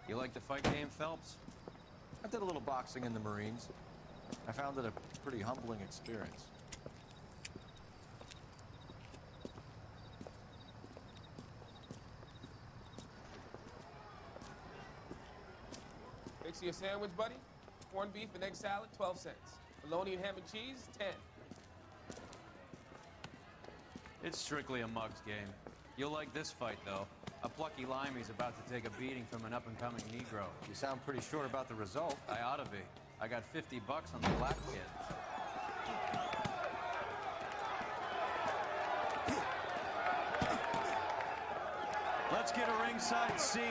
You like the fight game, Phelps? I did a little boxing in the Marines. I found it a pretty humbling experience. Fix you a sandwich, buddy? Corned beef and egg salad, 12 cents. Bologna and ham and cheese, 10. It's strictly a mug's game. You'll like this fight, though. A plucky limey's about to take a beating from an up-and-coming Negro. You sound pretty sure about the result. I ought to be. I got $50 on the black kid. Let's get a ringside seat.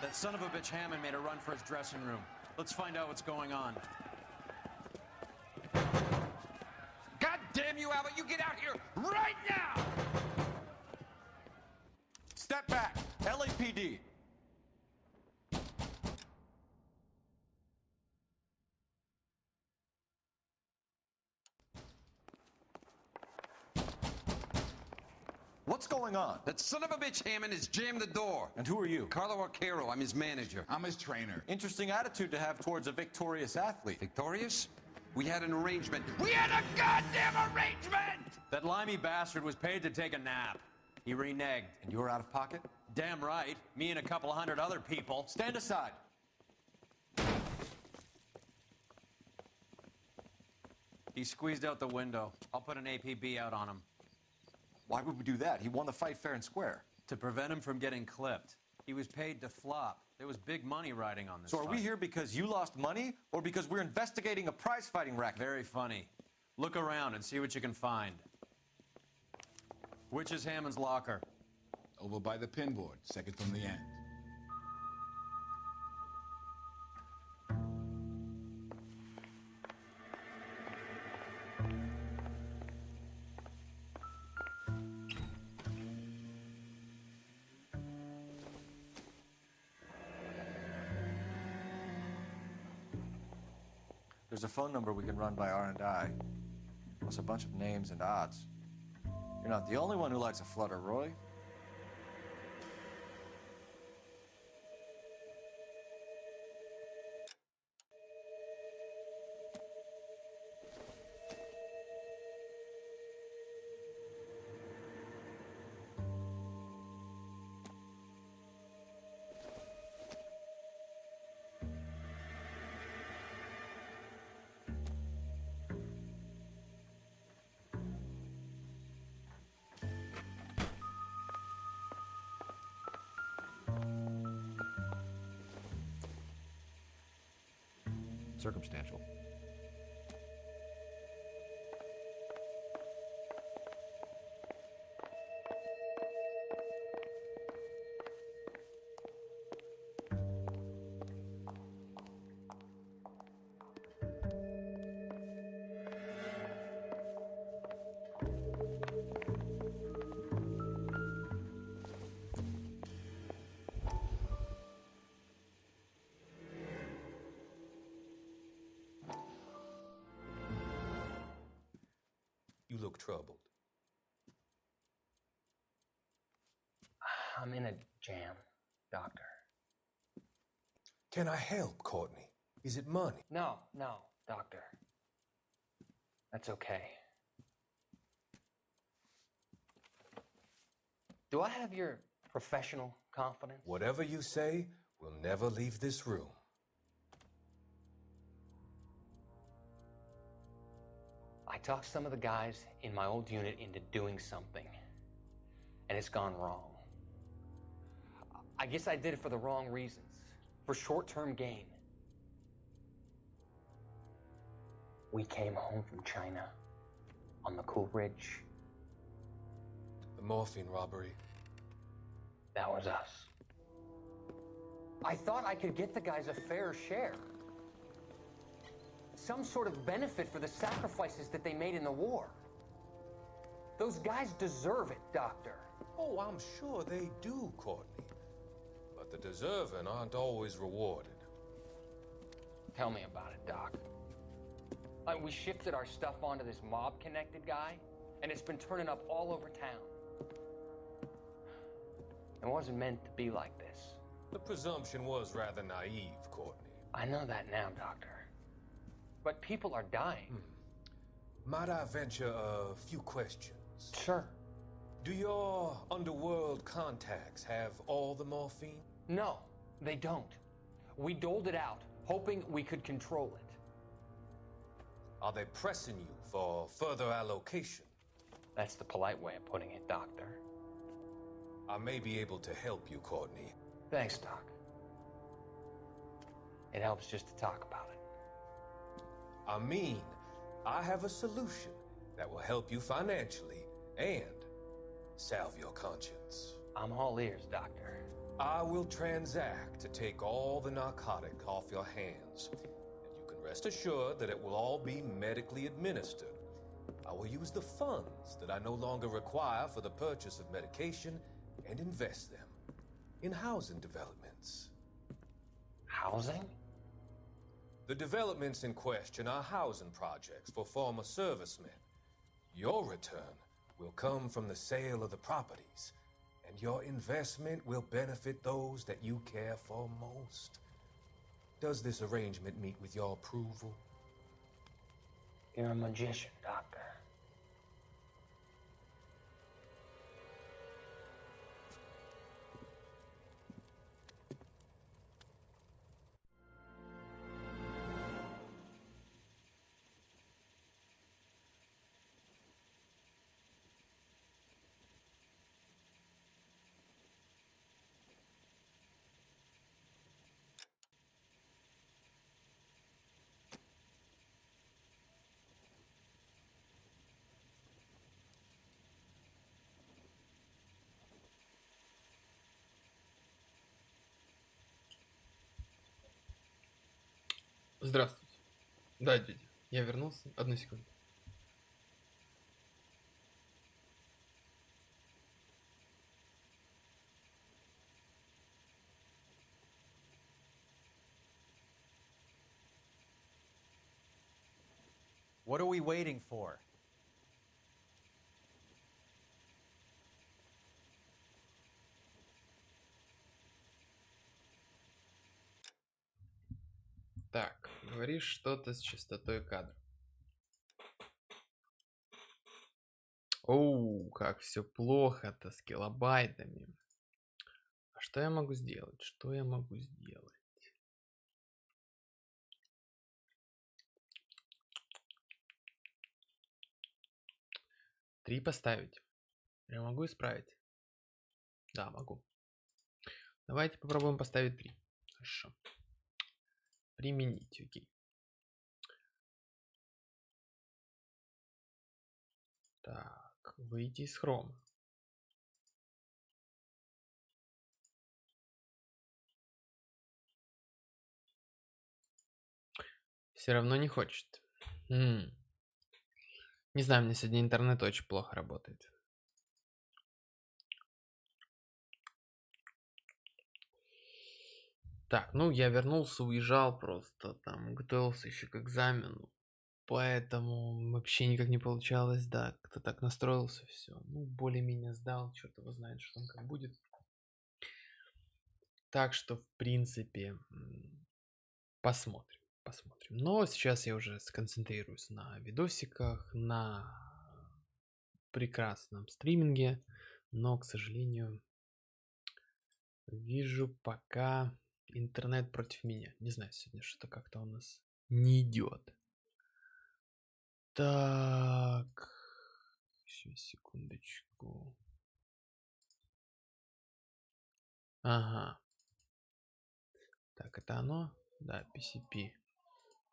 That son of a bitch Hammond made a run for his dressing room. Let's find out what's going on. God damn you, Albert, you get out here right now! Step back! LAPD! What's going on? That son of a bitch Hammond has jammed the door. And who are you? Carlo Arcaro, I'm his manager. I'm his trainer. Interesting attitude to have towards a victorious athlete. Victorious? We had an arrangement. We had a goddamn arrangement! That limey bastard was paid to take a nap. He reneged. And you were out of pocket? Damn right. Me and a couple hundred other people. Stand aside. He squeezed out the window. I'll put an APB out on him. Why would we do that? He won the fight fair and square. To prevent him from getting clipped. He was paid to flop. There was big money riding on this So are we fight. here because you lost money or because we're investigating a prize-fighting racket? Very funny. Look around and see what you can find. Which is Hammond's locker? Over by the pinboard, second from the end. There's a phone number we can run by R&I. Plus a bunch of names and odds. You're not the only one who likes a flutter, Roy. Circumstantial. You look troubled. I'm in a jam, Doctor. Can I help, Courtney? Is it money? No, Doctor. That's okay. Do I have your professional confidence? Whatever you say, we'll never leave this room. I talked some of the guys in my old unit into doing something, and it's gone wrong. I guess I did it for the wrong reasons. For short-term gain. We came home from China on the Cool Ridge. The morphine robbery. That was us. I thought I could get the guys a fair share. Some sort of benefit for the sacrifices that they made in the war. Those guys deserve it, Doctor. Oh, I'm sure they do, Courtney. But the deserving aren't always rewarded. Tell me about it, Doc. We shifted our stuff onto this mob-connected guy, and it's been turning up all over town. It wasn't meant to be like this. The presumption was rather naive, Courtney. I know that now, Doctor. But people are dying. Might I venture a few questions? Sure. Do your underworld contacts have all the morphine? No, they don't. We doled it out, hoping we could control it. Are they pressing you for further allocation? That's the polite way of putting it, Doctor. I may be able to help you, Courtney. Thanks, Doc. It helps just to talk about it. I mean, I have a solution that will help you financially and salve your conscience. I'm all ears, Doctor. I will transact to take all the narcotic off your hands, and you can rest assured that it will all be medically administered. I will use the funds that I no longer require for the purchase of medication and invest them in housing developments. Housing? The developments in question are housing projects for former servicemen. Your return will come from the sale of the properties, and your investment will benefit those that you care for most. Does this arrangement meet with your approval? You're a magician, Doctor. Здравствуйте. Да, дядя, я вернулся. Одну секунду. What are we waiting for? Так, говоришь что-то с частотой кадра. Оу, как все плохо-то с килобайтами. А что я могу сделать? Что я могу сделать? Три поставить. Я могу исправить? Да, могу. Давайте попробуем поставить 3. Хорошо. Применить, окей. Так, выйти из хрома. Все равно не хочет. Не знаю, у меня сегодня интернет очень плохо работает. Так, ну я вернулся, уезжал просто, там готовился еще к экзамену, поэтому вообще никак не получалось, да, как-то так настроился, все, ну более-менее сдал, черт его знает, что там как будет. Так что, в принципе, посмотрим. Но сейчас я уже сконцентрируюсь на видосиках, на прекрасном стриминге, но, к сожалению, вижу пока интернет против меня. Не знаю, сегодня что-то как-то у нас не идет. Так, еще секундочку. Ага. Так, это оно? Да, PCP.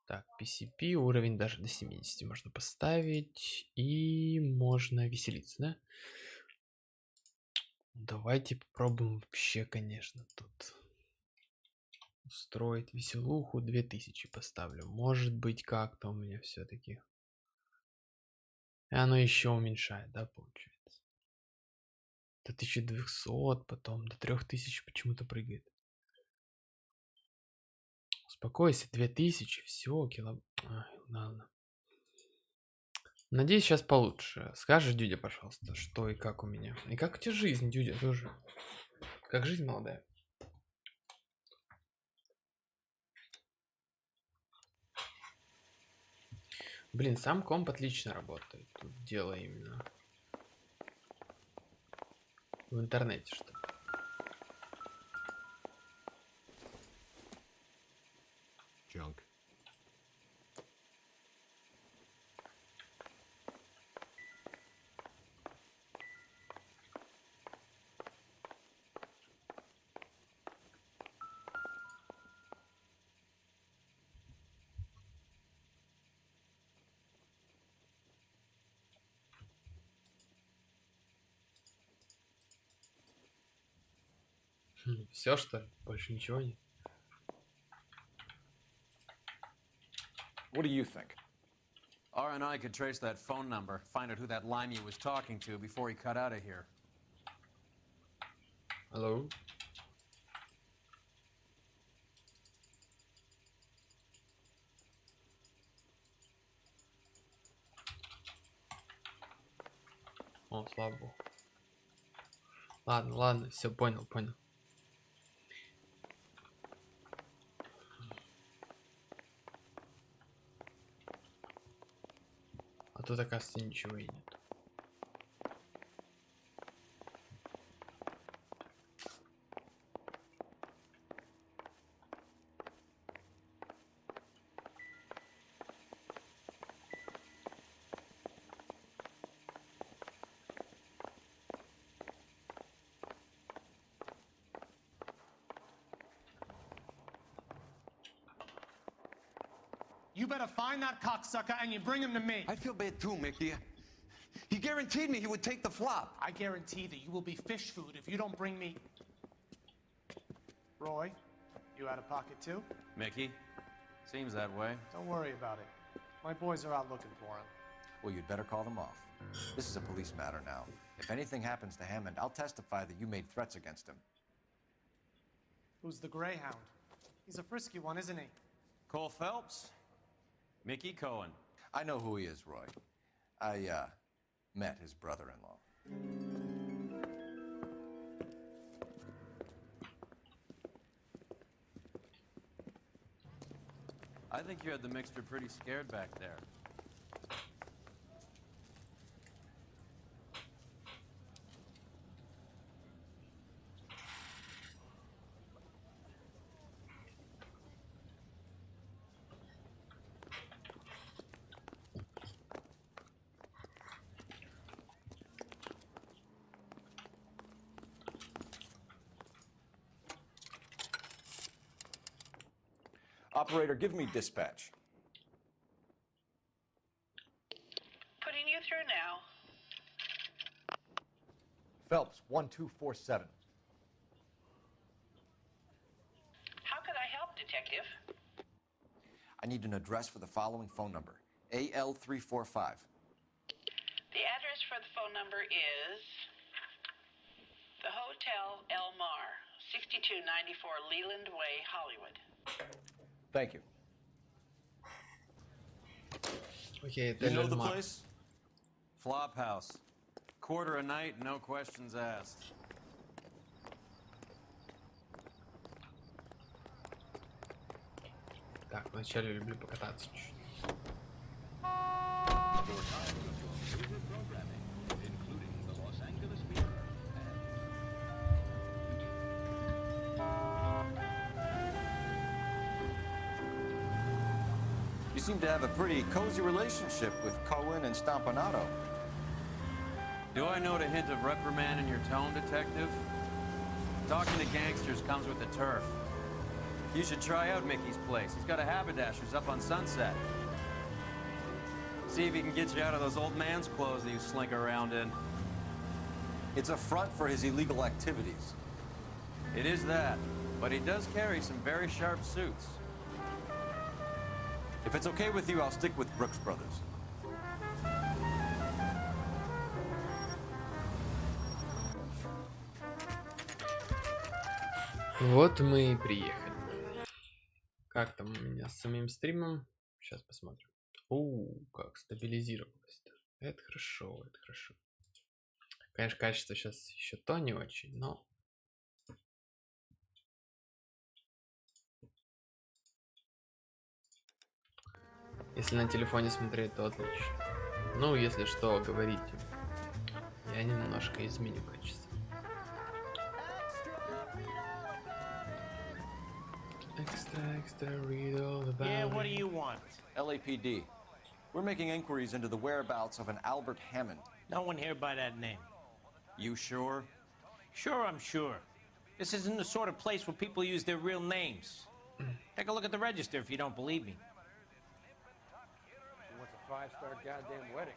Так, PCP, уровень даже до 70 можно поставить. И можно веселиться, да? Давайте попробуем вообще, конечно, тут устроить веселуху. 2000 поставлю. Может быть, как-то у меня все-таки. И оно еще уменьшает, да, получается? До 1200, потом до 3000 почему-то прыгает. Успокойся, 2000, все, Ай, ладно. Надеюсь, сейчас получше. Скажешь, Дюдя, пожалуйста, что и как у меня. И как у тебя жизнь, Дюдя, тоже? Как жизнь молодая? Блин, сам комп отлично работает. Тут дело именно в интернете, что ли. Junk. Все, что ли? Больше ничего нет? What do you think? R&I could trace that phone number, find out who that limey was talking to before he cut out of here. Hello? О, слава богу. Ладно, ладно, все, понял. А тут, оказывается, ничего и нет. You better find that cocksucker and you bring him to me. I feel bad too, Mickey. He guaranteed me he would take the flop. I guarantee that you will be fish food if you don't bring me... Roy, you out of pocket too? Mickey? Seems that way. Don't worry about it. My boys are out looking for him. Well, you'd better call them off. This is a police matter now. If anything happens to Hammond, I'll testify that you made threats against him. Who's the Greyhound? He's a frisky one, isn't he? Cole Phelps? Mickey Cohen. I know who he is, Roy. I, met his brother-in-law. I think you had the mixture pretty scared back there. Operator, give me dispatch. Putting you through now. Phelps, 1247. How could I help, Detective? I need an address for the following phone number. AL345. The address for the phone number is the Hotel El Mar, 6294 Leland Way, Hollywood. Thank you. Окей, это You know the Эльмар. place? Flop House. Quarter a night, no questions asked. Так, вначале люблю покататься чуть-чуть. You seem to have a pretty cozy relationship with Cohen and Stompanato. Do I note a hint of reprimand in your tone, Detective? Talking to gangsters comes with the turf. You should try out Mickey's place. He's got a haberdasher's up on Sunset. See if he can get you out of those old man's clothes that you slink around in. It's a front for his illegal activities. It is that, but he does carry some very sharp suits. If it's okay with you, I'll stick with Brooks Brothers. Вот мы и приехали. Как там у меня с самим стримом? Сейчас посмотрим. Как стабилизировалось. Это хорошо, это хорошо. Конечно, качество сейчас еще то не очень, но... Если на телефоне смотреть, то отлично. Ну, если что, говорите. Я немножко изменю качество. Extra, read all about Yeah, what do it. you want? LAPD. We're making inquiries into the whereabouts of an Albert Hammond. No one here by that name. You sure? Sure, I'm sure. This isn't the sort of place where people use their real names. Take a look at the register if you don't believe me. He wants a 5-star goddamn wedding.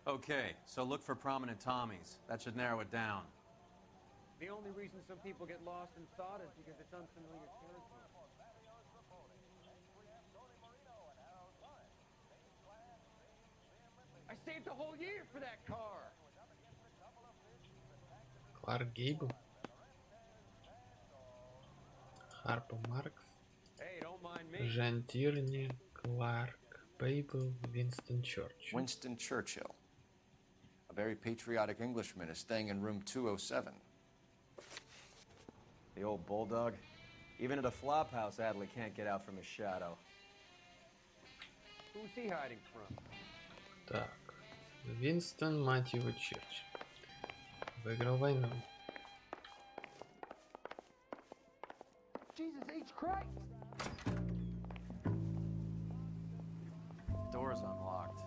Okay, so look for prominent Tommies. That should narrow it down. The only reason some people get lost in thought is because it's unfamiliar territory. I saved a whole year for that car. Кларк Гейбл. Харпа Маркс. Hey, don't mind me. Жан Тирни. Кларк Бейбл. Винстон Черчилль. Winston Churchill. A very patriotic Englishman is staying in room 207. The old bulldog. Even at a flop house, Adley can't get out from his shadow. Who's he hiding from? Так. Винстон, мать его, Черчилль. Выиграл войну. Jesus H. Christ! Door's unlocked.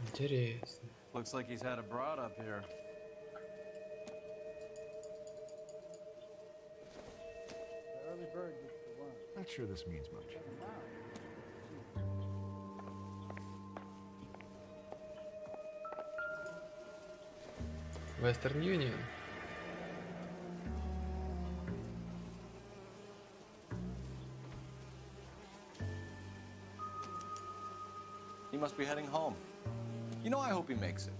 Интересно. Looks like he's had a broad up here. Early bird gets the worm. Not sure this means much. Western Union. He must be heading home. You know, I hope he makes it.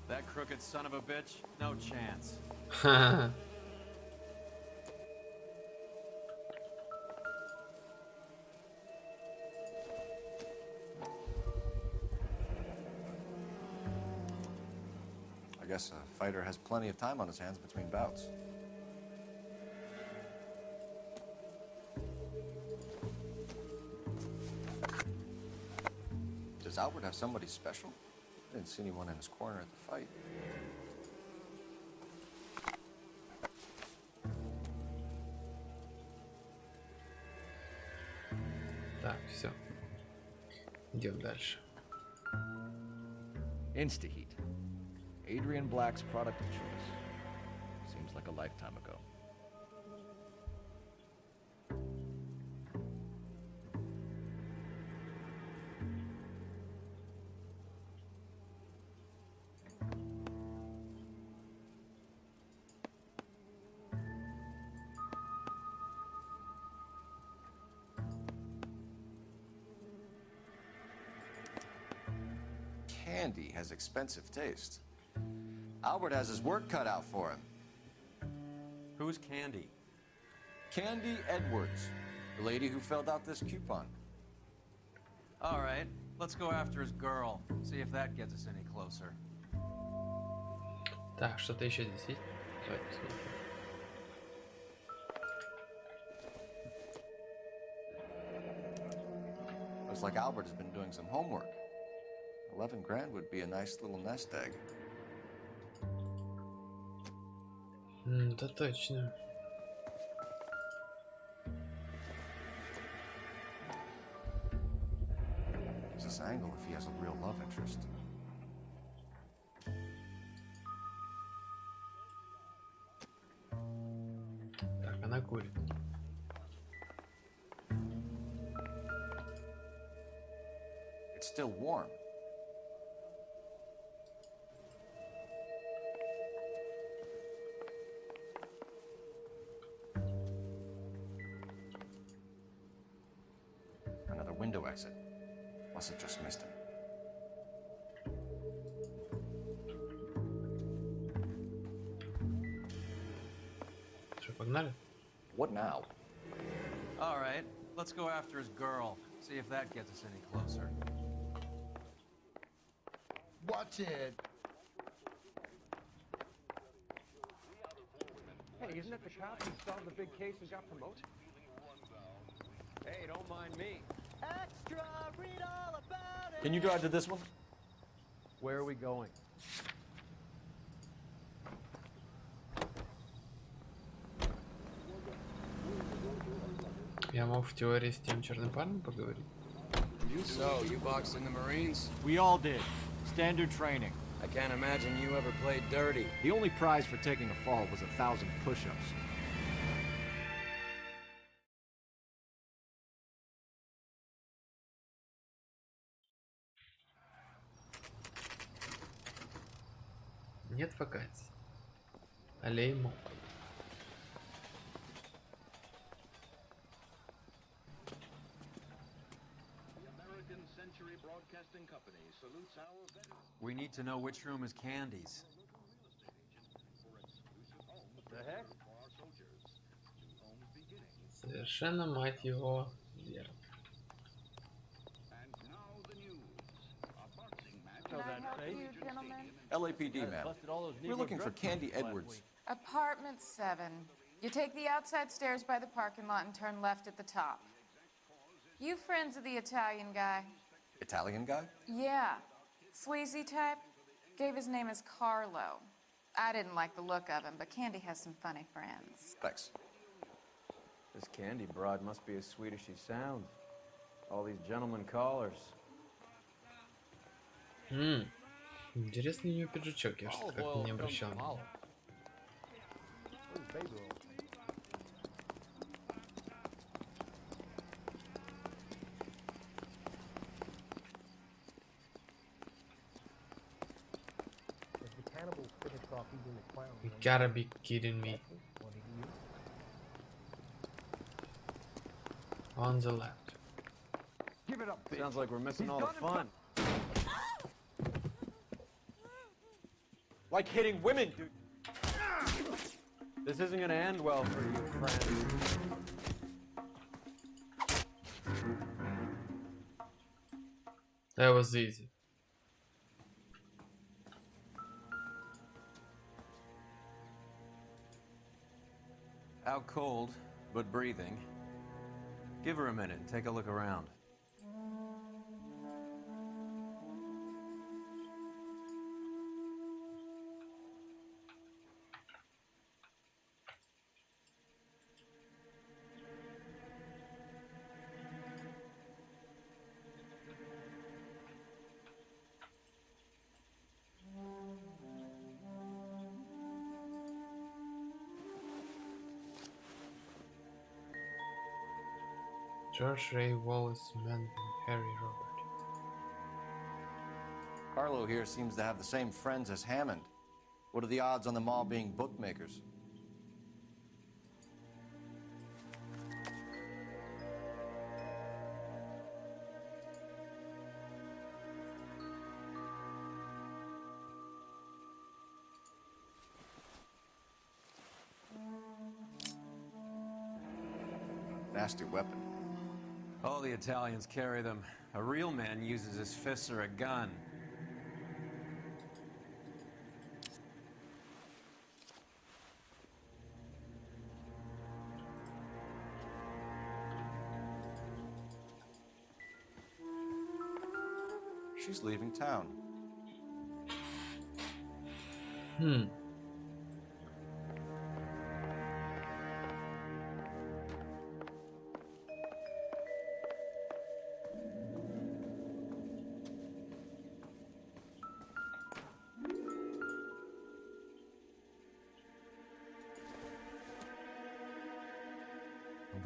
That crooked son of a bitch? No chance. I guess a fighter has plenty of time on his hands between bouts. Does Albert have somebody special? I didn't see anyone in his corner at the fight. Так, все. Идем дальше. Instaheat. Adrian Black's product of choice. Seems like a lifetime ago. Candy has expensive taste. Albert has his work cut out for him. Who's Candy? Candy Edwards, the lady who filled out this coupon. All right, let's go after his girl. See if that gets us any closer. Так, что-то еще здесь есть? Давайте посмотрим. Looks like Albert has been doing some homework. 11 grand would be a nice little nest egg. Да точно. Is this angle if he has a real love interest. Так, она курит. It's still warm. Another window exit. Must have just missed him. Что, погнали? What now? All right, let's go after his girl. See if that gets us any closer. Watch it. Hey, isn't it the cop who solved the big case and got promoted? Hey, don't mind me. Extra, read all about it. Can you drive to this one? Where are we going? Я мог в теории с тем черным парнем поговорить. So, you boxed in the Marines? We all did. Standard training. I can't imagine you ever played dirty. The only prize for taking a fall was 1,000 push-ups. Нет вакансий. Аллей мол. We need to know which room is Candy's. The heck? Совершенно, мать его, верно. LAPD, ma'am. We're looking for Candy Edwards. Apartment 7. You take the outside stairs by the parking lot and turn left at the top. You friends of the Italian guy? Italian guy? Yeah. Sleazy type? Gave his name as Carlo. I didn't like the look of him, but Candy has some funny friends. Thanks. This Candy broad must be as sweet as she sounds. All these gentlemen callers. Интересный у нее пиджачок, я что-то как-то не обращал внимания. You gotta be kidding me. On the left. Give it up, bitch. Sounds like we're missing all the fun. Like hitting women, dude. This isn't gonna end well for you, friends. That was easy. Out cold, but breathing. Give her a minute and take a look around. George Ray Wallace Mann and Harry Robert. Carlo here seems to have the same friends as Hammond. What are the odds on them all being bookmakers? Nasty weapon. All the Italians carry them. A real man uses his fists or a gun. She's leaving town.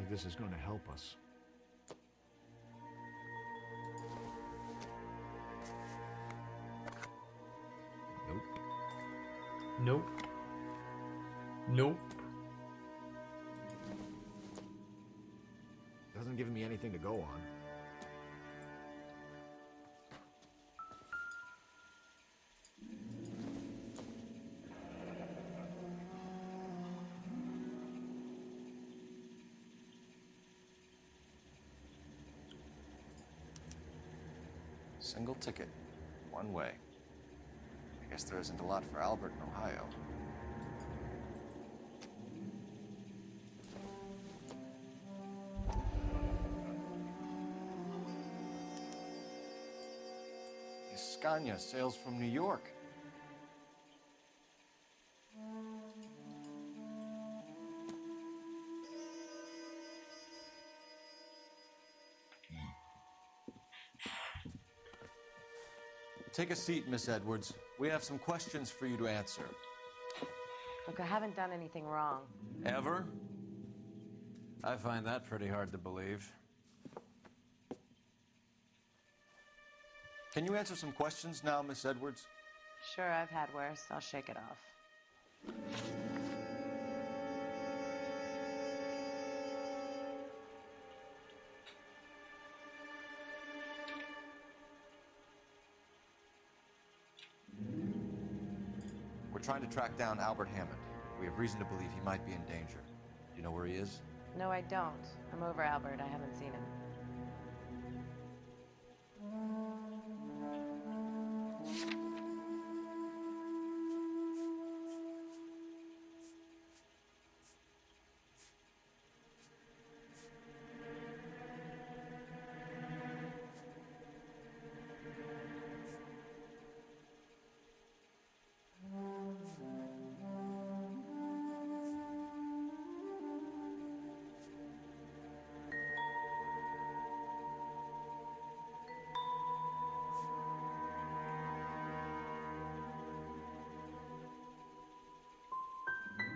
like this is going to help us. Nope. Nope. Nope. Doesn't give me anything to go on. Single ticket, one way. I guess there isn't a lot for Albert in Ohio. Scania sails from New York. Take a seat, Miss Edwards. We have some questions for you to answer. Look, I haven't done anything wrong. Ever? I find that pretty hard to believe. Can you answer some questions now, Miss Edwards? Sure, I've had worse. I'll shake it off. We're trying to track down Albert Hammond. We have reason to believe he might be in danger. Do you know where he is? No, I don't. I'm over Albert. I haven't seen him.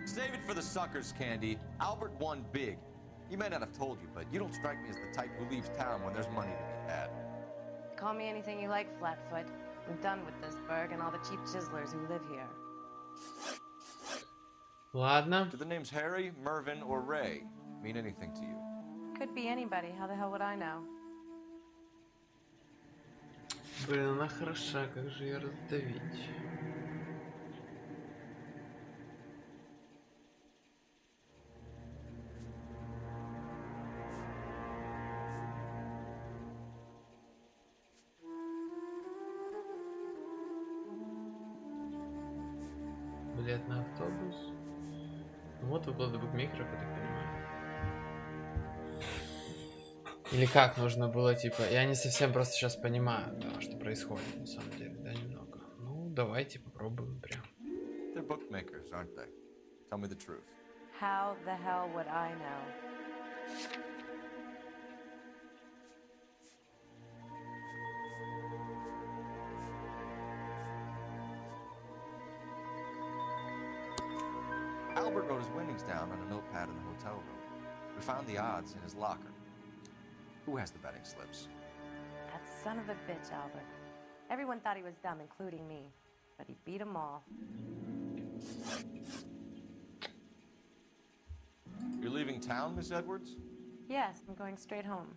Save it for the suckers, Candy. Albert won big. He may not have told you, but you don't strike me as the type who leaves town when there's money to be had. Call me anything you like, Flatfoot. I'm done with this burg and all the cheap chiselers who live here. Ладно. Do the names Harry, Mervyn, or Ray mean anything to you? Could be anybody. How the hell would I know? Блин, она хороша, как же ее раздавить? Билет на автобус. Вот выплаты букмекеров, я так понимаю. Или как нужно было, типа... Я не совсем просто сейчас понимаю, да, что происходит, на самом деле, да, немного. Ну, давайте попробуем прям. They're bookmakers, aren't they? Tell me the truth. How the hell would I know? Albert wrote his winnings down on a notepad in the hotel room. We found the odds in his locker. Who has the betting slips? That son of a bitch, Albert. Everyone thought he was dumb, including me. But he beat them all. You're leaving town, Miss Edwards? Yes, I'm going straight home.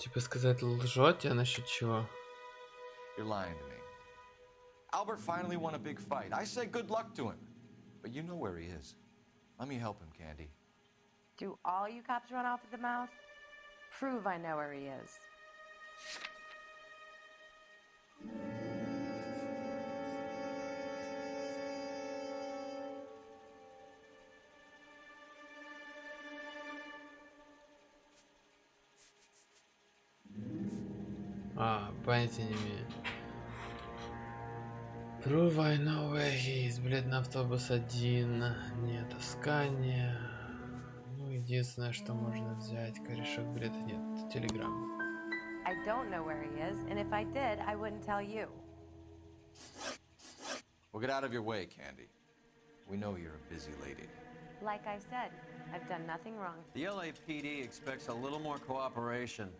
Типа сказать лжете, а насчет чего? You're lying to me. Albert finally won a big fight. I say good luck to him. But you know where he is. Let me help him, Candy. Do all you cops run off at the mouth? Prove I know where he is. Понятия не имею. Prove I know where he is. Билет на автобус 1. Нет, Аскания. Ну, единственное, что можно взять. Корешок билета нет. Телеграм. I don't know where he is, and if I did, I wouldn't tell you. Well, get out of your way, Candy. We know you're a busy lady. Like I said, I've done nothing wrong. The LAPD expects a little more cooperation.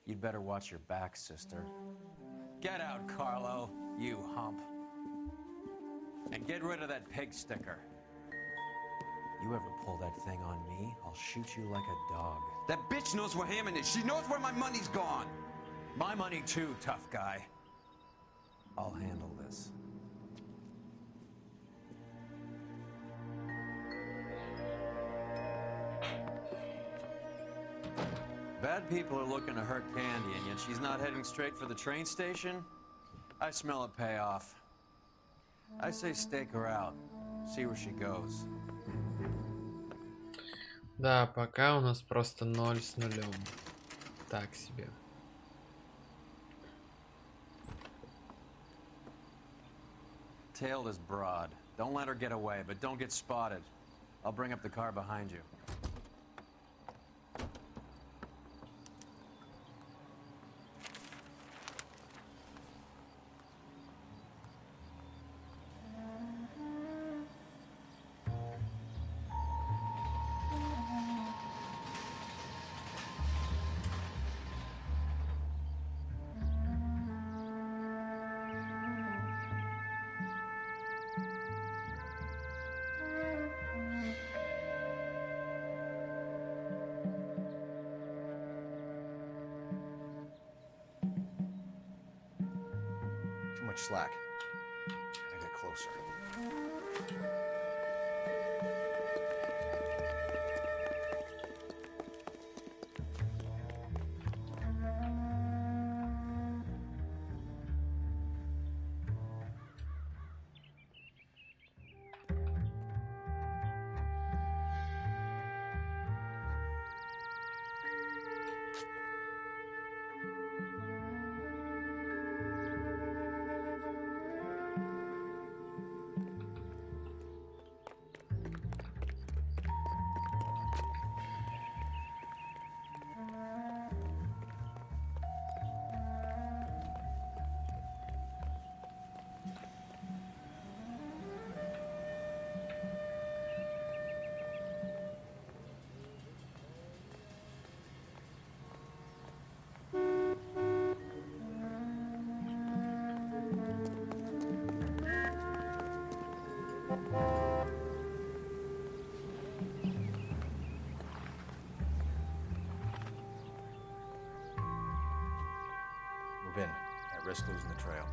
You'd better watch your back, sister. Get out, Carlo, you hump. And get rid of that pig sticker. You ever pull that thing on me, I'll shoot you like a dog. That bitch knows where Hammond is. She knows where my money's gone. My money too, tough guy. I'll handle this. Bad people are looking to hurt Candy, and yet she's not heading straight for the train station? I smell a payoff. I say stake her out. See where she goes. Да, пока у нас просто 0 с нулем. Так себе. Tail this broad. Don't let her get away, but don't get spotted. I'll bring up the car behind you. Too much slack. Gotta get closer. Move in. Can't risk losing the trail.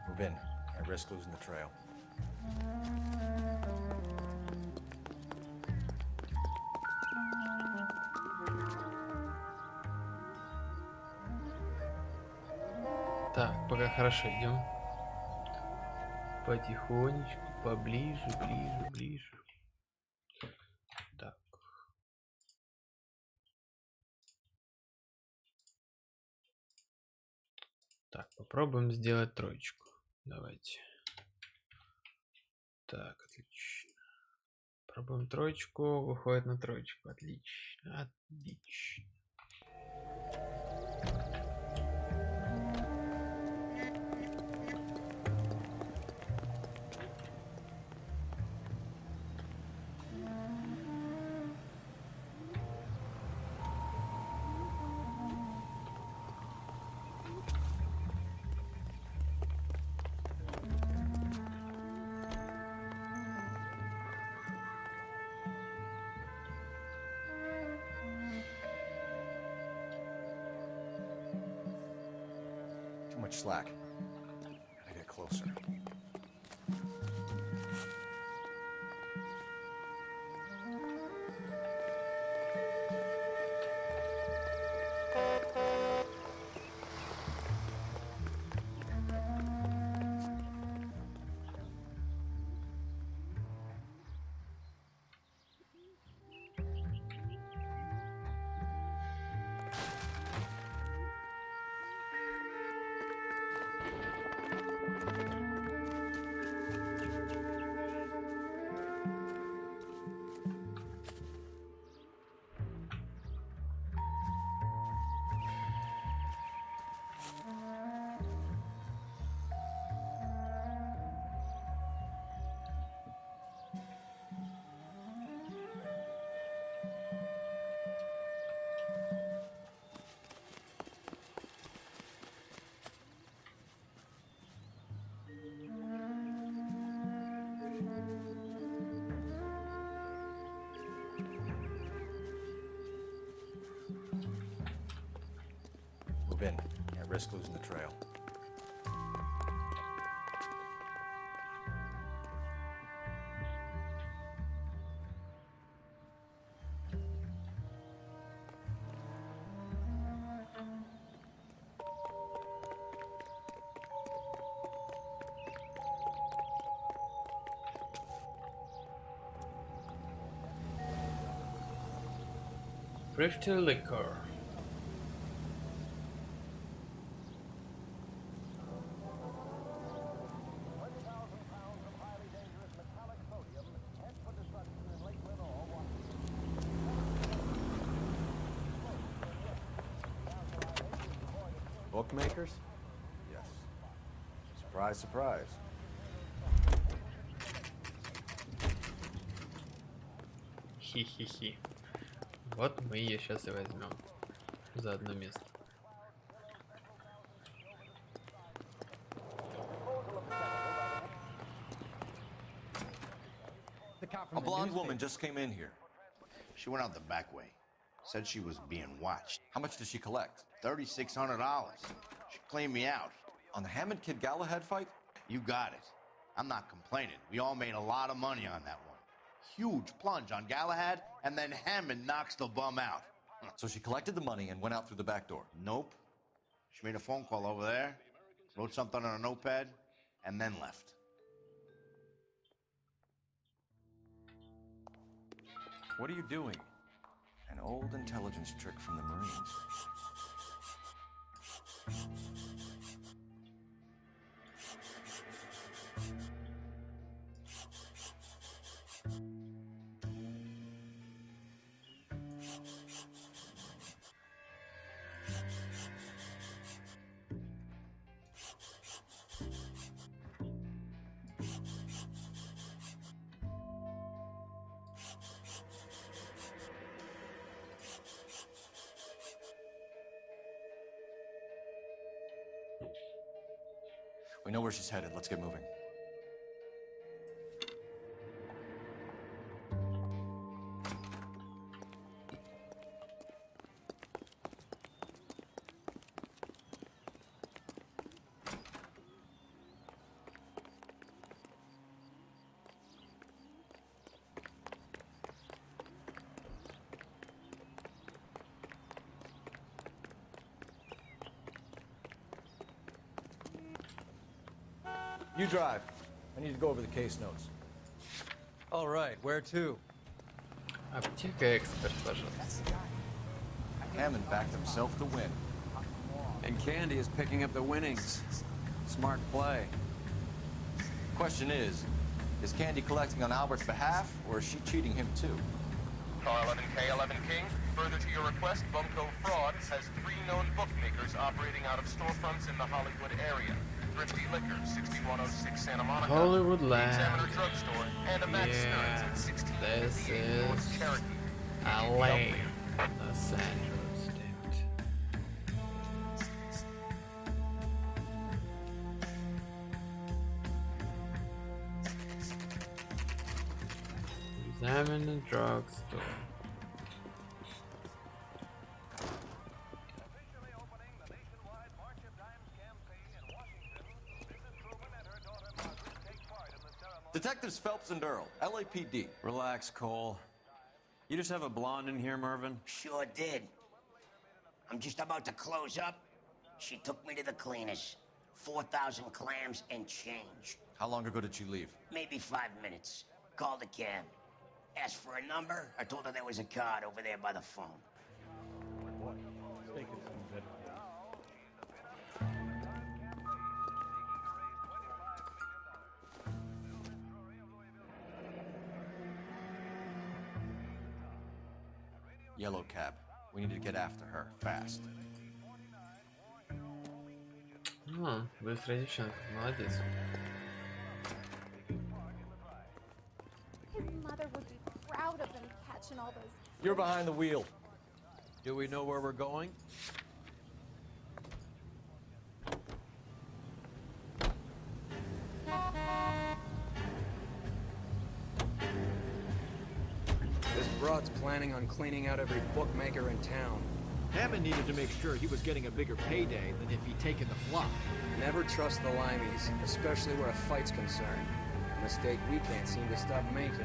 Move in. Can't risk losing the trail. Так, пока хорошо идем. Потихонечку, поближе, ближе, ближе. Так. Так, попробуем сделать троечку. Давайте. Так, отлично. Пробуем троечку, выходит на троечку. Отлично, отлично. slack. Gotta get closer. Move in. At risk losing the trail. Thrifty liquor. Bookmakers? Yes. Surprise, surprise. Хи-хи-хи. Вот мы ее сейчас и возьмем за одно место. A blonde woman just came in here. She went out the back way. Said she was being watched. How much did she collect? $3,600. She cleaned me out. On the Hammond Kid Galahad fight? You got it. I'm not complaining. We all made a lot of money on that one. Huge plunge on Galahad, and then Hammond knocks the bum out. So she collected the money and went out through the back door? Nope. She made a phone call over there, wrote something on a notepad, and then left. What are you doing? An old intelligence trick from the Marines. We know where she's headed. Let's get moving. You drive. I need to go over the case notes. All right, where to? Аптека эксперт, пожалуйста. Hammond backed himself to win. And Candy is picking up the winnings. Smart play. Question is Candy collecting on Albert's behalf, or is she cheating him too? Car 11K, 11 King. Further to your request, Bumco Fraud has 3 known bookmakers operating out of storefronts in the Hollywood area. Thrifty Liquor, 6106 Santa Monica. Hollywood Land. Examiner Drugstore, and a Max Spirits at 16 This is Cherokee. LA, Los Angeles, damn it. Examine the drugstore. Detectives Phelps and Earl, LAPD. Relax, Cole. You just have a blonde in here, Mervyn? Sure did. I'm just about to close up. She took me to the cleaners. 4,000 clams and change. How long ago did she leave? Maybe 5 minutes. Called a cab. Asked for a number. I told her there was a card over there by the phone. Yellow cab. We need to get after her, fast. Быстрая девчонка, молодец. His mother would be proud of him catching all those. You're behind the wheel. Do we know where we're going? This broad's planning on cleaning out every bookmaker in town. Hammond needed to make sure he was getting a bigger payday than if he'd taken the flop. Never trust the limeys, especially where a fight's concerned. A mistake we can't seem to stop making.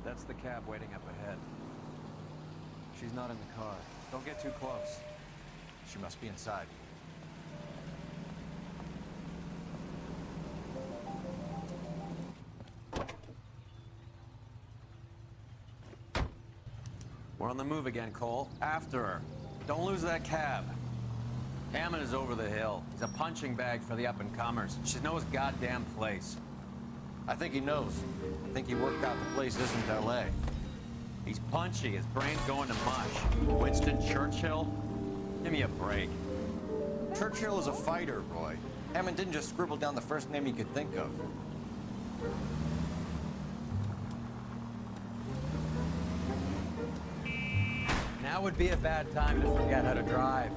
That's the cab waiting up ahead. She's not in the car. Don't get too close. She must be inside. We're on the move again, Cole. After her. Don't lose that cab. Hammond is over the hill. He's a punching bag for the up-and-comers. She knows goddamn place. I think he knows. I think he worked out the place isn't L.A. He's punchy. His brain's going to mush. Winston Churchill? Give me a break. Churchill is a fighter, Roy. Hammond didn't just scribble down the first name he could think of. Now would be a bad time to forget how to drive.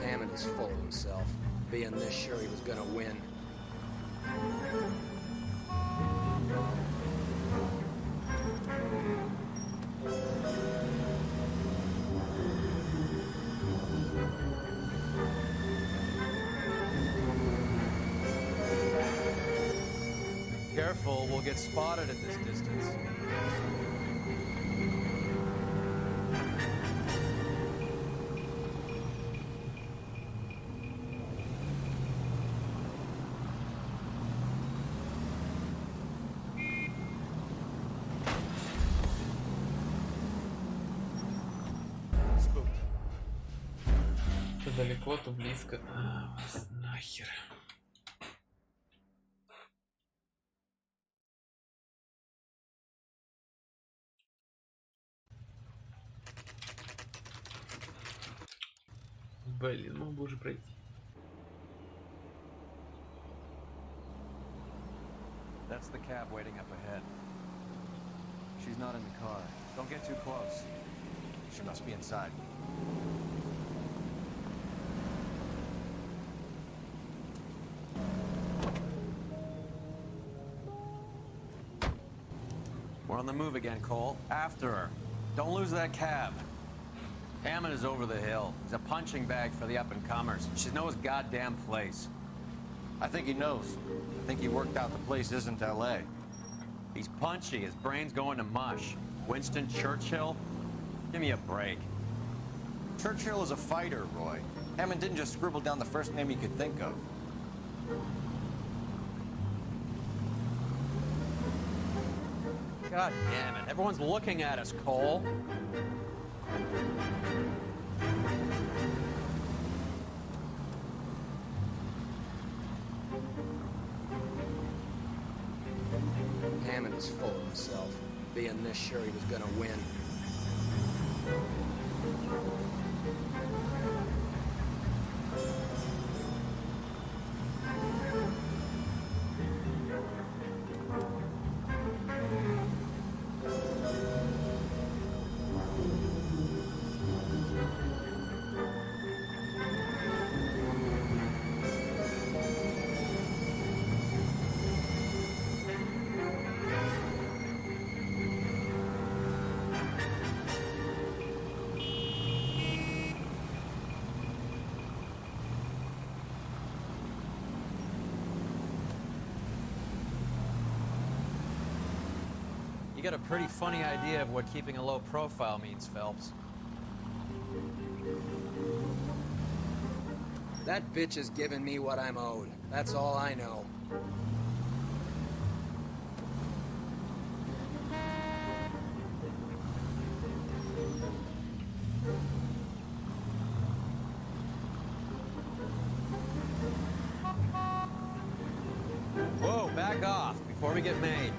Hammond is full of himself, being this sure he was gonna win. Careful, we'll get spotted at this distance. То далеко, то близко. Вас нахер. Блин, мог бы уже пройти. That's the cab waiting up ahead. She's not in the car. Don't get too close. She must be inside. We're on the move again, Cole. After her. Don't lose that cab. Hammond is over the hill. He's a punching bag for the up-and-comers. She knows goddamn place. I think he knows. I think he worked out the place isn't L.A. He's punchy. His brain's going to mush. Winston Churchill? Give me a break. Churchill is a fighter, Roy. Hammond didn't just scribble down the first name he could think of. God damn it. Everyone's looking at us, Cole. Hammond is full of himself, being this sure he was gonna win. You got a pretty funny idea of what keeping a low profile means, Phelps. That bitch has given me what I'm owed. That's all I know. Whoa, back off before we get made.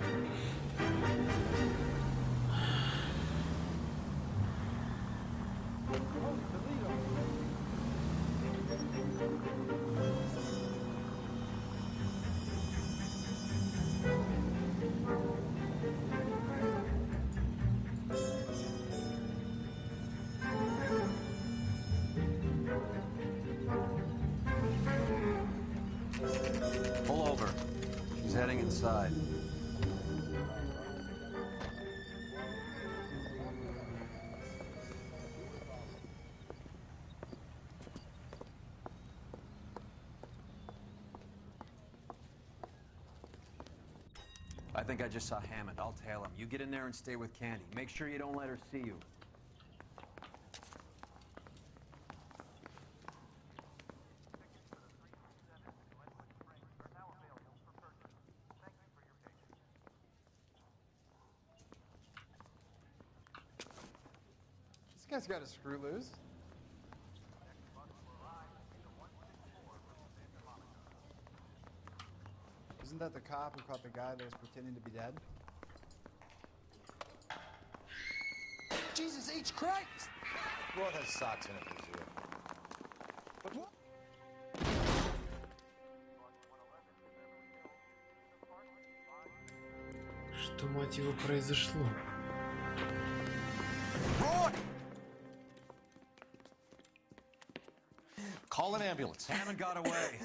Pull over. She's heading inside. I think I just saw Hammond. I'll tail him. You get in there and stay with Candy. Make sure you don't let her see you. This guy's got a screw loose. Isn't that the cop who caught the guy that was pretending to be dead? Jesus H. Christ! Brought her socks in at the zoo. But what? Что, мать его, произошло? Roy! Call an ambulance. Hammond got away.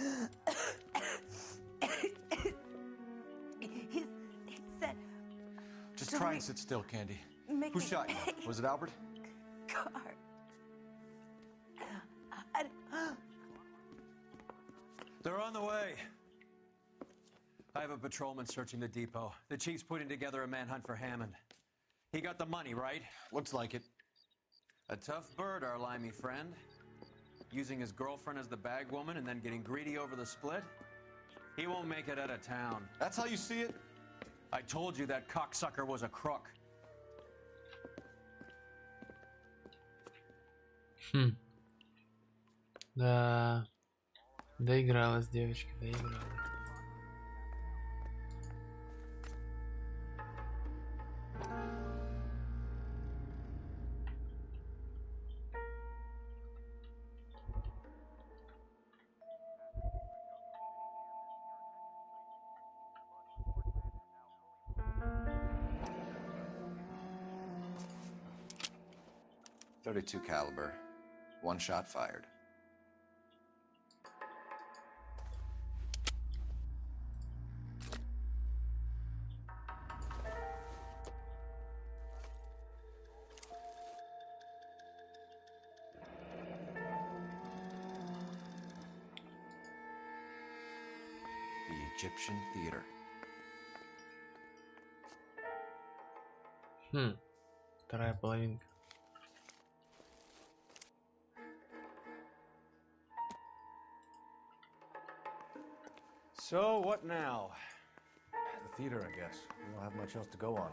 He said... Just try and sit still, Candy. Make Who me- shot you? Was it Albert? Car. They're on the way. I have a patrolman searching the depot. The chief's putting together a manhunt for Hammond. He got the money, right? Looks like it. A tough bird, our limey friend. Using his girlfriend as the bag woman and then getting greedy over the split. He won't make it out of town. That's how you see it? I told you that cocksucker was a crook. Да. Доигралась девочка, доигралась. .32 caliber, one shot fired. The Egyptian Theater. Вторая половинка. So, what now? The theater, I guess. We don't have much else to go on.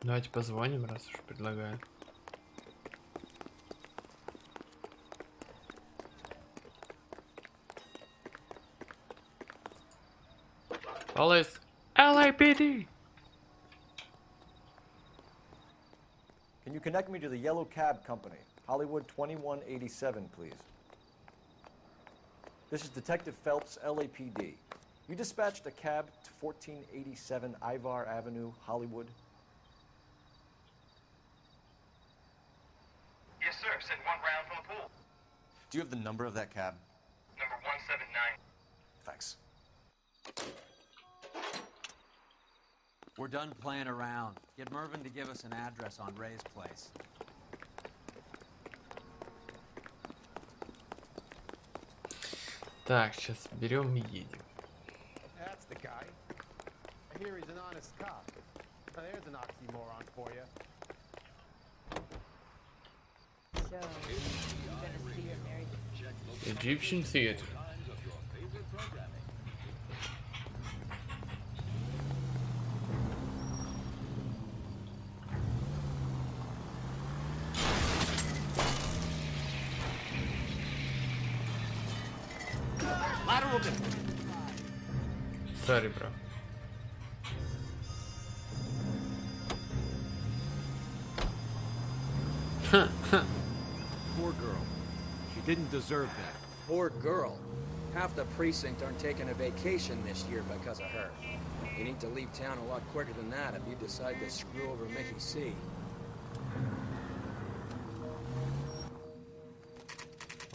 Давайте позвоним, раз уж предлагают. Police, LAPD. Can you connect me to the Yellow Cab Company, Hollywood 2187, please? This is Detective Phelps, LAPD. You dispatched a cab to 1487 Ivar Avenue, Hollywood. Yes, sir. Send one round from the pool. Do you have the number of that cab? Number 179. Thanks. We're done playing around. Get Mervyn to give us an address on Ray's place. Так, сейчас берем и едем. That's the guy. I hear he's an honest cop. Now there's an oxymoron for you. So, you're gonna see your married. Egyptian theater. Sorry, bro. Poor girl. She didn't deserve that. Poor girl. Half the precinct aren't taking a vacation this year because of her. You need to leave town a lot quicker than that if you decide to screw over Mickey C.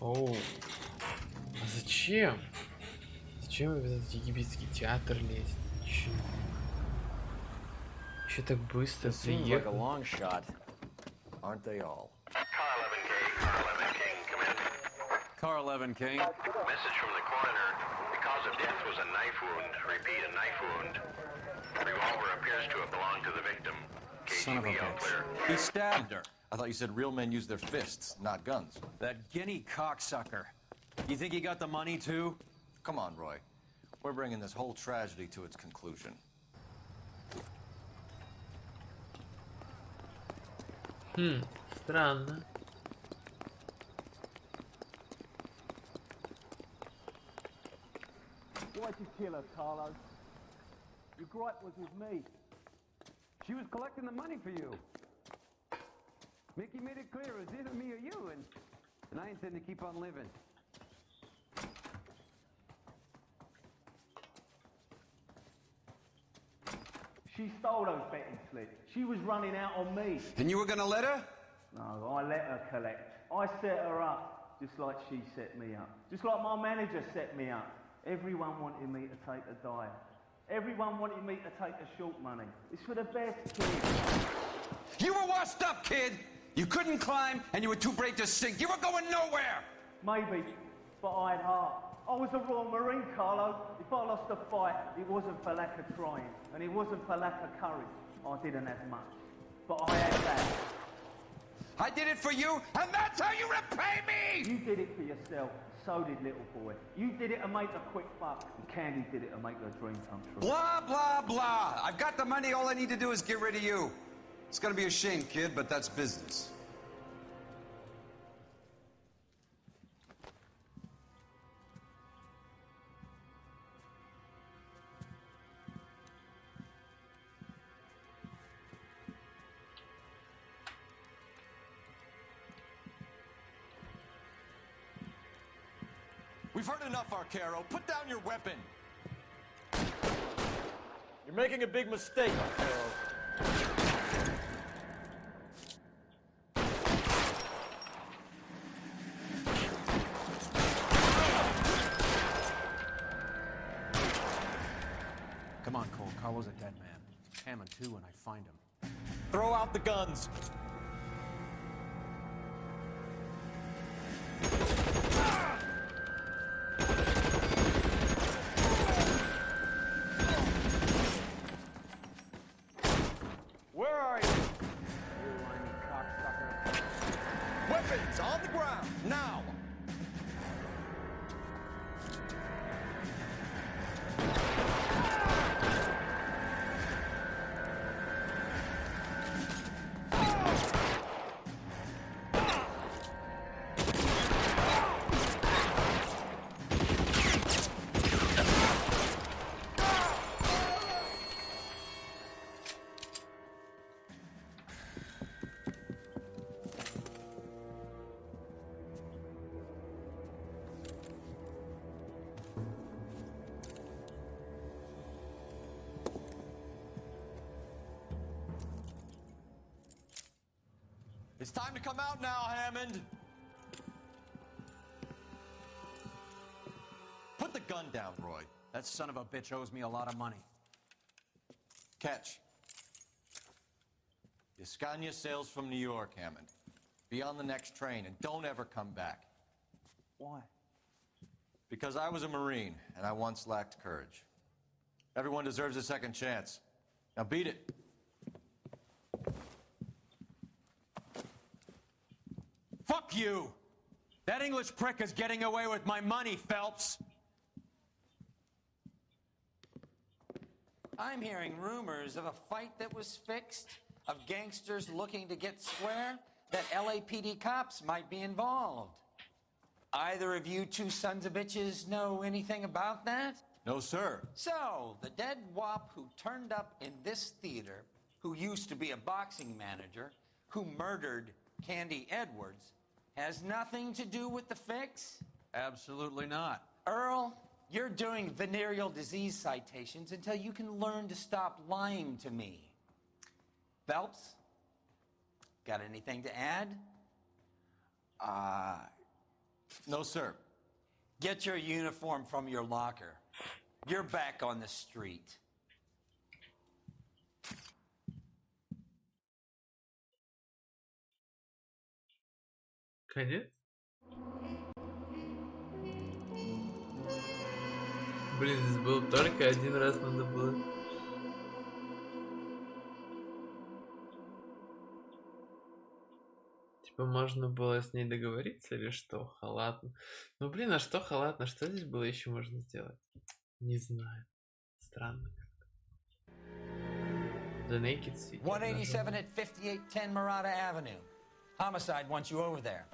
Оу. А зачем? Зачем в этот египетский театр лезть? Чё? Еще так быстро приехал. Long shot, aren't they all? Car 11 King. Message from the coroner. The cause of death was a knife wound. Repeat, a knife wound. The revolver appears to have belonged to the victim. Son of a KGB all bitch. clear. He stabbed her. I thought you said real men use their fists, not guns. That guinea cocksucker. You think he got the money too? Come on, Roy. We're bringing this whole tragedy to its conclusion. Странно. Why'd you kill her, Carlo? Your gripe was with me. She was collecting the money for you. Mickey made it clear it was either me or you, and I intend to keep on living. She stole those betting slips. She was running out on me. And you were gonna let her? No, I let her collect. I set her up, just like she set me up. Just like my manager set me up. Everyone wanted me to take a dive. Everyone wanted me to take the short money. It's for the best, kid. You were washed up, kid! You couldn't climb, and you were too brave to sink. You were going nowhere! Maybe, but I had heart. I was a Royal Marine, Carlo. If I lost a fight, it wasn't for lack of trying, and it wasn't for lack of courage. I didn't have much, but I had that. I did it for you, and that's how you repay me! You did it for yourself. So did little boy. You did it to make a quick buck, and Candy did it to make her dream come true. Blah, blah, blah. I've got the money. All I need to do is get rid of you. It's gonna be a shame, kid, but that's business. We've heard enough, Arcaro. Put down your weapon. You're making a big mistake, Arcaro. Come on, Cole. Carlo's a dead man. Hammond too when I find him. Throw out the guns. Where are you? You whiny cocksucker. Weapons on the ground, now! It's time to come out now, Hammond. Put the gun down, Roy. That son of a bitch owes me a lot of money. Catch. Yascania sails from New York, Hammond. Be on the next train and don't ever come back. Why? Because I was a Marine, and I once lacked courage. Everyone deserves a second chance. Now beat it. Fuck you! That English prick is getting away with my money, Phelps! I'm hearing rumors of a fight that was fixed, of gangsters looking to get square, that LAPD cops might be involved. Either of you two sons of bitches know anything about that? No, sir. So, the dead wop who turned up in this theater, who used to be a boxing manager, who murdered Candy Edwards, has nothing to do with the fix? Absolutely not. Earl, you're doing venereal disease citations until you can learn to stop lying to me. Phelps, got anything to add? No, sir. Get your uniform from your locker. You're back on the street. Конец? Блин, здесь был только один раз надо было. Типа можно было с ней договориться или что? Халатно. Ну блин, а что халатно? Что здесь было еще можно сделать? Не знаю. Странно как-то. The Naked City. 187 at 5810 Murata Avenue. Homicide wants you over there.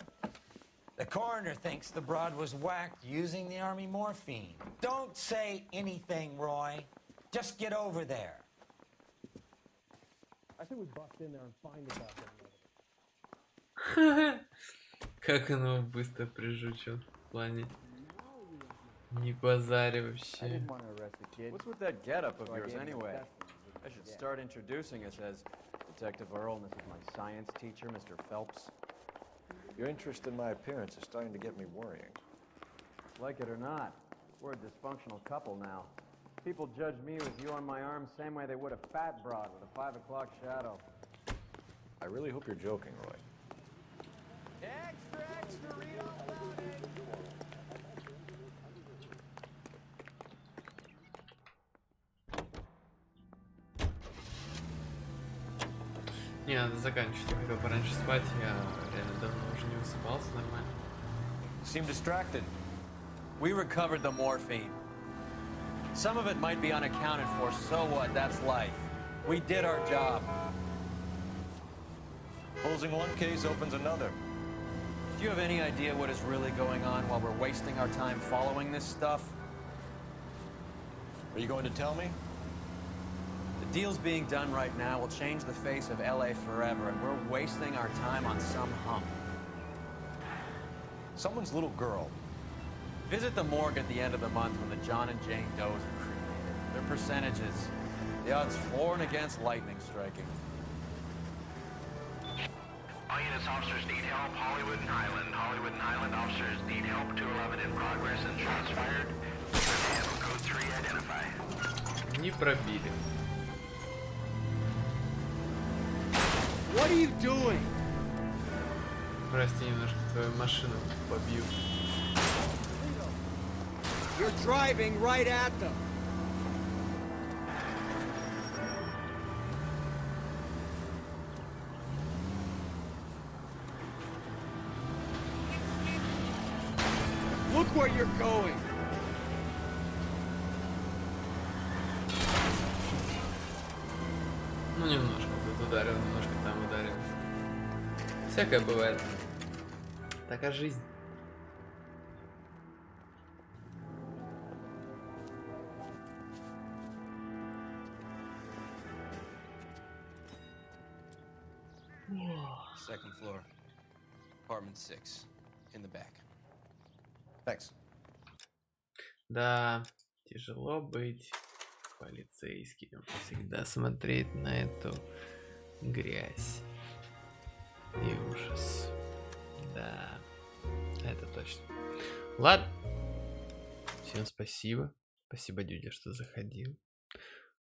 The coroner thinks the broad was whacked using the army morphine. Don't say anything, Roy. Just get over there. I think we bust in there and find the goddamn Как оно быстро прижучил в плане. Не базари вообще. What's with that getup of yours anyway? I should start introducing us as Detective Earl, and this is my science teacher, Mr. Phelps. Your interest in my appearance is starting to get me worrying. Like it or not, we're a dysfunctional couple now. People judge me with you on my arm same way they would a fat broad with a 5 o'clock shadow. I really hope you're joking, Roy. Extra, extra, read all about it. Не, надо заканчивать. Я хотел пораньше спать, я реально давно уже не высыпался нормально. Seem distracted. We recovered the morphine. Some of it might be unaccounted for, so what? That's life. We did our job. Closing one case opens another. Do you have any idea what is really going on while we're wasting our time following this stuff? Are you going to tell me? The deals being done right now will change the face of LA forever, and we're wasting our time on some hump. Someone's little girl. Visit the morgue at the end of the month when the John and Jane Does are cremated. Their percentages. The odds for and against lightning striking. All units, officers need help. Hollywood and Highland. Hollywood and Highland officers need help. 211 in progress and shots fired. Handle code 3 identify. Не пробили. What are you doing? Прости, немножко твою машину побью. You're driving right at them. Look where you're going. Ну, немножко тут ударил, немножко там ударил. Всякое бывает. Такая жизнь. Second floor. Apartment 6. In the back. Thanks. Да, тяжело быть полицейским. Всегда смотреть на эту грязь и ужас. Да, это точно. Ладно. Всем спасибо. Спасибо, Дюдя, что заходил.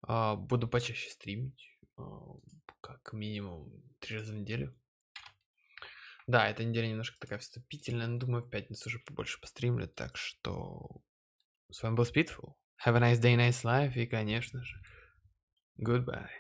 Буду почаще стримить. Как минимум 3 раза в неделю. Да, эта неделя немножко такая вступительная, но думаю, в пятницу уже побольше постримлю, так что... С вами был Speedful. Have a nice day, nice life, и, конечно же, goodbye.